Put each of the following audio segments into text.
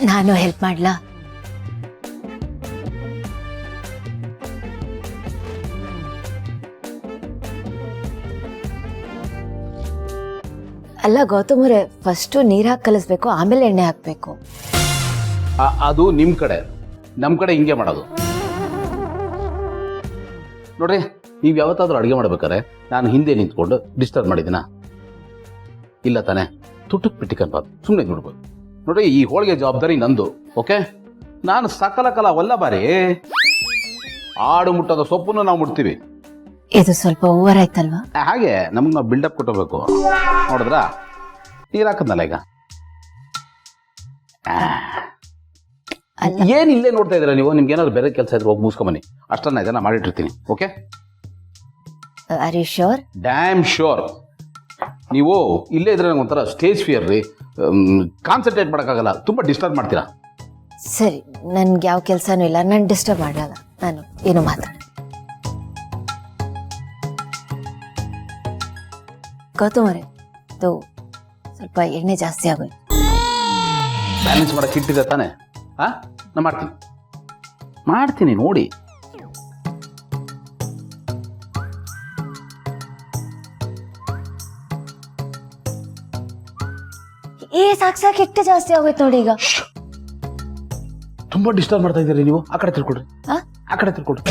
ನಾನು ಹೆಲ್ಪ್ ಮಾಡ್ಲಾ? ಅಲ್ಲ ಗೌತಮ್ ಅವರೇ, ಫಸ್ಟು ನೀರು ಹಾಕಿ ಕಲಿಸ್ಬೇಕು, ಆಮೇಲೆ ಎಣ್ಣೆ ಹಾಕಬೇಕು. ಅದು ನಿಮ್ಮ ಕಡೆ, ನಮ್ಮ ಕಡೆ ಹಿಂಗೆ ಮಾಡೋದು ನೋಡ್ರಿ. ನೀವು ಯಾವತ್ತಾದ್ರೂ ಅಡುಗೆ ಮಾಡ್ಬೇಕಾರೆ ನಾನು ಹಿಂದೆ ನಿಂತ್ಕೊಂಡು ಡಿಸ್ಟರ್ಬ್ ಮಾಡಿದ್ದೀನ? ಇಲ್ಲ ತಾನೆ? ತುಟ್ಟಕ್ಕೆ ಬಿಟ್ಟಿಕನ್ಬಾರ್ದು, ಸುಮ್ಮನೆ ನೋಡ್ಬೋದು. ನೋಡ್ರಿ, ಈ ಹೋಳಿಗೆ ಜವಾಬ್ದಾರಿ ನಂದು, ಓಕೆ? ನಾನು ಸಕಲ ಕಲ ಒಲ್ಲ ಬಾರಿ ಆಡು ಮುಟ್ಟದ ಸೊಪ್ಪನ್ನು ನಾವು ಮುಟ್ತೀವಿ. ಇದು ಸ್ವಲ್ಪ ಓವರ್ ಆಯ್ತಲ್ವಾ? ಹಾಗೆ ನಮ್ಗೆ ನಾವು ಬಿಲ್ಡಪ್ ಕೊಟ್ಟಬೇಕು. ನೋಡಿದ್ರ ನೀರು ಹಾಕದ್ನಲ್ಲ ಈಗ. ಏನು ಇಲ್ಲೇ ನೋಡ್ತಾ ಇದ್ದೀರಾ ನೀವು? ನಿಮ್ಗೆ ಏನಾದ್ರು ಬೇರೆ ಕೆಲಸ ಇದ್ರೆ ಹೋಗಿ ಮುಗಿಸ್ಕೊಂಬನ್ನಿ. ಅಷ್ಟನ್ನ ಇದನ್ನ ಮಾಡಿಟ್ಟಿರ್ತೀನಿ, okay? Are you sure? Damn sure. ನೀವು ಇಲ್ಲೇ ಇದ್ರೆ ನಂಗೆ ಒಂಥರ ಸ್ಟೇಜ್ ಫಿಯರ್ ರೀ, ಕಾನ್ಸಂಟ್ರೇಟ್ ಮಾಡೋಕ್ಕಾಗಲ್ಲ, ತುಂಬ ಡಿಸ್ಟರ್ಬ್ ಮಾಡ್ತೀರಾ. ಸರಿ, ನನ್ಗೆ ಯಾವ ಕೆಲಸನೂ ಇಲ್ಲ, ನಾನು ಡಿಸ್ಟರ್ಬ್ ಮಾಡಲ್ಲ, ನಾನು ಏನು ಮಾತಾಡ. ಗೌತಮ್ ಅವರೇ, ಅದು ಸ್ವಲ್ಪ ಎಣ್ಣೆ ಜಾಸ್ತಿ ಆಗೋಯ್ತು. ಬ್ಯಾಲೆನ್ಸ್ ಮಾಡೋಕೆ ಇಟ್ಟಿದೆ ತಾನೆ? ನಾನು ಮಾಡ್ತೀನಿ ನೋಡಿ. ಸಾಕು ಎಟ್ಟೆ ಜಾಸ್ತಿ ಆಗೋಯ್ತು ನೋಡಿ. ಈಗ ತುಂಬಾ ಡಿಸ್ಟರ್ಬ್ ಮಾಡ್ತಾ ಇದ್ದೀರಿ ನೀವು. ಆ ಕಡೆ ತಿಳ್ಕೊಡ್ರಿ, ಆ ಕಡೆ ತಿಳ್ಕೊಡ್ರಿ.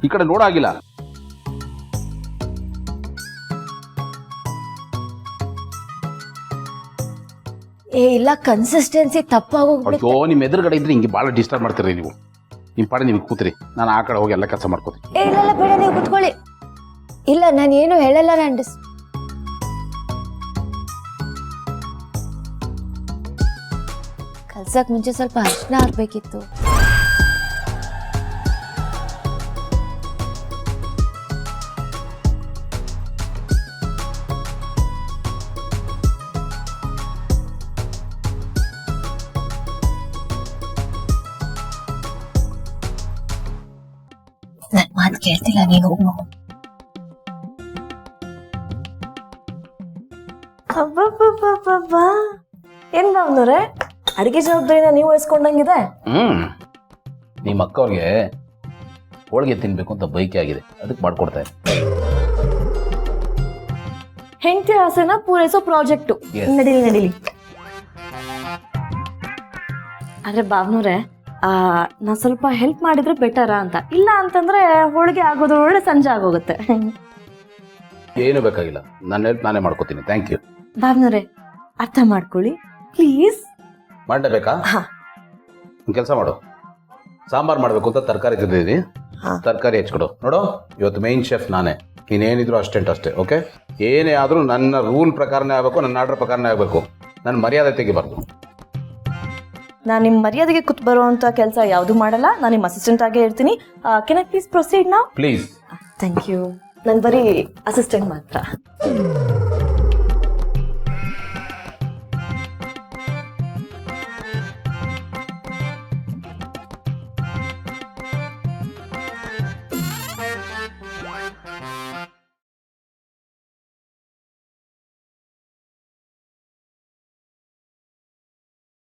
ಈ ಕಡೆ ನೋಡಾಗಿಲ್ಲ. ಇಲ್ಲ, ಕನ್ಸಿಸ್ಟೆನ್ಸಿ ತಪ್ಪಾಗೋಗ್ಬಿಟ್ಟು. ಅಯ್ಯೋ, ನಿಮ್ಮ ಎದುರುಗಡೆ ಇದ್ರೆ ಹಿಂಗೆ ಭಾಳ ಡಿಸ್ಟರ್ಬ್ ಮಾಡ್ತೀರಿ ನೀವು. ನಿಮ್ಮ ಪಾಡೆ ನೀವು ಕೂತ್ರಿ, ನಾನು ಆ ಕಡೆ ಹೋಗಿ ಎಲ್ಲ ಕೆಲಸ ಮಾಡ್ಕೋತೀನಿ. ಇಲ್ಲ ಬೇಡ, ನೀವು ಕೂತ್ಕೊಳ್ಳಿ. ಇಲ್ಲ, ನಾನು ಏನು ಹೇಳಲ್ಲ. ನಾನು ಕಲ್ಸಕ್ ಮುಂಚೆ ಸ್ವಲ್ಪ ಅರ್ಶನ ಹಾಕ್ಬೇಕಿತ್ತು. ನನ್ ಮಾತು ಕೇಳ್ತಿಲ್ಲ, ನೀನು ಹೋಗು. ಏನ್ ಭಾವನವ್ರೆ, ಅಡಿಗೆ ಜವಾಬ್ದಾರಿನ ನೀವು ವಹಿಸ್ಕೊಂಡಂಗಿದೆ. ನಿಮ್ಮ ಅಕ್ಕವ್ರಿಗೆ ಹೋಳಿಗೆ ತಿನ್ಬೇಕು ಅಂತ ಬೈಕೆ ಆಗಿದೆ, ಅದಕ್ಕೆ ಮಾಡ್ಕೊಡ್ತಾ ಇದ್ದೆ. ಹೆಂಡತಿ ಆಸೆನ ಪೂರೈಸೋ ಪ್ರಾಜೆಕ್ಟು. Yes. ನಡೀಲಿ. ಆದ್ರೆ ಭಾವನವ್ರೆ, ನಾ ಸ್ವಲ್ಪ ಹೆಲ್ಪ್ ಮಾಡಿದ್ರೆ ಬೆಟರಾ ಅಂತ. ಇಲ್ಲ ಅಂತಂದ್ರೆ ಹೋಳಿಗೆ ಆಗೋದು ಒಳ್ಳೆ ಸಂಜೆ ಆಗೋಗುತ್ತೆ. ಏನು ಬೇಕಾಗಿಲ್ಲ, ನನ್ನ ಹೆಲ್ಪ್ ನಾನೇ ಮಾಡ್ಕೋತೀನಿ. Thank you. ಭಾವನವ್ರೆ, ಅರ್ಥ ಮಾಡ್ಕೊಳ್ಳಿ ಪ್ಲೀಸ್. ಮಾಡಲೇಬೇಕಾ? ಒಂದು ಕೆಲಸ ಮಾಡು, ಸಾಂಬಾರು ಮಾಡಬೇಕು ಅಂತ ತರಕಾರಿ ತಂದಿದ್ದೀನಿ, ತರಕಾರಿ ಹೆಚ್ಚಿಕೊಡು. ನೋಡು, ಇವತ್ತು ಮೈನ್ ಶೆಫ್ ನಾನೇ, ನೀನೇನಿದ್ರು ಅಷ್ಟೆಂಟ್ ಅಷ್ಟೇ, ಓಕೆ? ಏನೇ ಆದರೂ ನನ್ನ ರೂಲ್ ಪ್ರಕಾರನೇ ಆಗಬೇಕು, ನನ್ನ ಆರ್ಡರ್ ಪ್ರಕಾರನೇ ಆಗಬೇಕು. ನನ್ನ ಮರ್ಯಾದೆ ತೆಗಿಬಾರ್ದು. ನಾನು ನಿಮ್ಮ ಮರ್ಯಾದೆಗೆ ಕೂತ್ ಬರುವಂತ ಕೆಲಸ ಯಾವುದು ಮಾಡಲ್ಲ. ನಾನು ನಿಮ್ಮ ಅಸಿಸ್ಟೆಂಟ್ ಆಗೇ ಇರ್ತೀನಿ. Can I please proceed now? Please. Thank you. ನಾನು ಬರೀ ಅಸಿಸ್ಟೆಂಟ್ ಮಾತ್ರ.